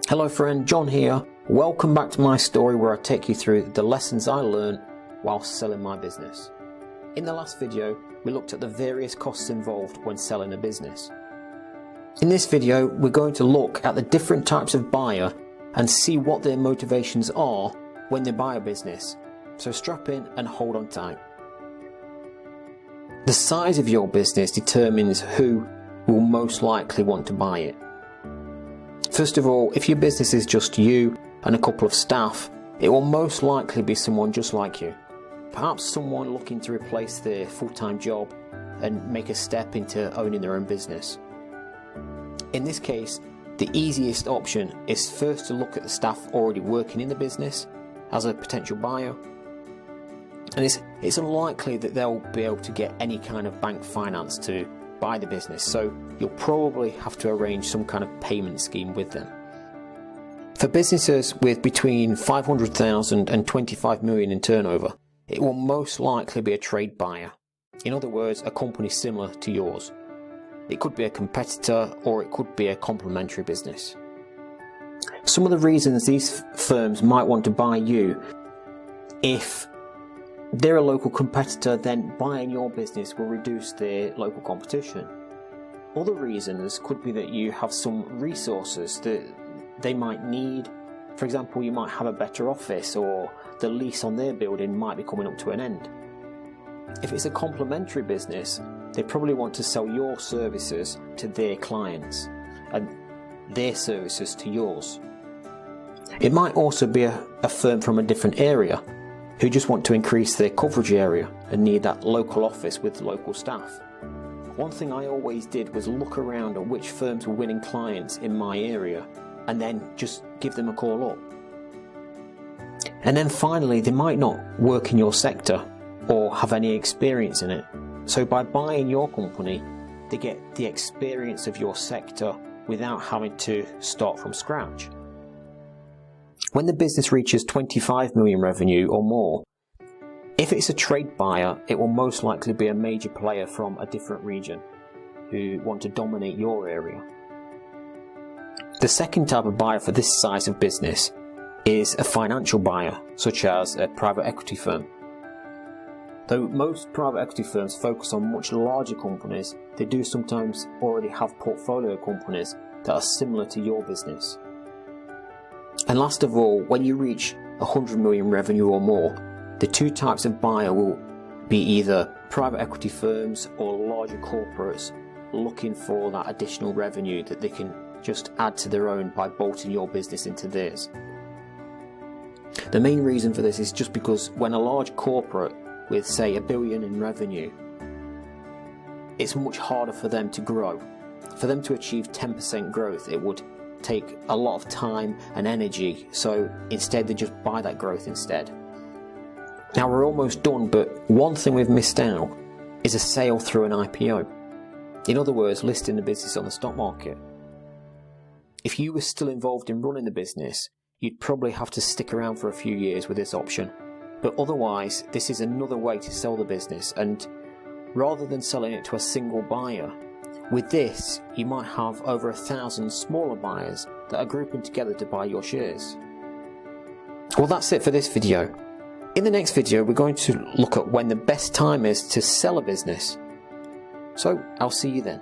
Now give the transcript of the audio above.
Hello friend, John here. Welcome back to my story where I take you through the lessons I learned while selling my business. In the last video, we looked at the various costs involved when selling a business. In this video, we're going to look at the different types of buyer and see what their motivations are when they buy a business. So strap in and hold on tight. The size of your business determines who will most likely want to buy it. First of all, if your business is just you and a couple of staff, it will most likely be someone just like you. Perhaps someone looking to replace their full-time job and make a step into owning their own business. In this case, the easiest option is first to look at the staff already working in the business as a potential buyer. And it's unlikely that they'll be able to get any kind of bank finance to buy the business, so you'll probably have to arrange some kind of payment scheme with them. For businesses with between 500,000 and 25 million in turnover, it will most likely be a trade buyer. In other words, a company similar to yours. It could be a competitor or it could be a complementary business. Some of the reasons these firms might want to buy you: if they're a local competitor, then buying your business will reduce their local competition. Other reasons could be that you have some resources that they might need. For example, you might have a better office, or the lease on their building might be coming up to an end. If it's a complementary business, they probably want to sell your services to their clients and their services to yours. It might also be a firm from a different area who just want to increase their coverage area and need that local office with local staff. One thing I always did was look around at which firms were winning clients in my area and then just give them a call up. And then finally, they might not work in your sector or have any experience in it. So by buying your company, they get the experience of your sector without having to start from scratch. When the business reaches 25 million revenue or more, if it's a trade buyer, it will most likely be a major player from a different region who want to dominate your area. The second type of buyer for this size of business is a financial buyer, such as a private equity firm. Though most private equity firms focus on much larger companies, they do sometimes already have portfolio companies that are similar to your business. And last of all, when you reach 100 million revenue or more, the two types of buyer will be either private equity firms or larger corporates looking for that additional revenue that they can just add to their own by bolting your business into theirs. The main reason for this is just because when a large corporate with, say, $1 billion in revenue, it's much harder for them to grow. For them to achieve 10% growth, it would take a lot of time and energy, so instead they just buy that growth instead. Now we're almost done, but one thing we've missed out is a sale through an IPO. In other words, listing the business on the stock market. If you were still involved in running the business, you'd probably have to stick around for a few years with this option. But otherwise, this is another way to sell the business, and rather than selling it to a single buyer, with this, you might have over 1,000 smaller buyers that are grouping together to buy your shares. Well, that's it for this video. In the next video, we're going to look at when the best time is to sell a business. So, I'll see you then.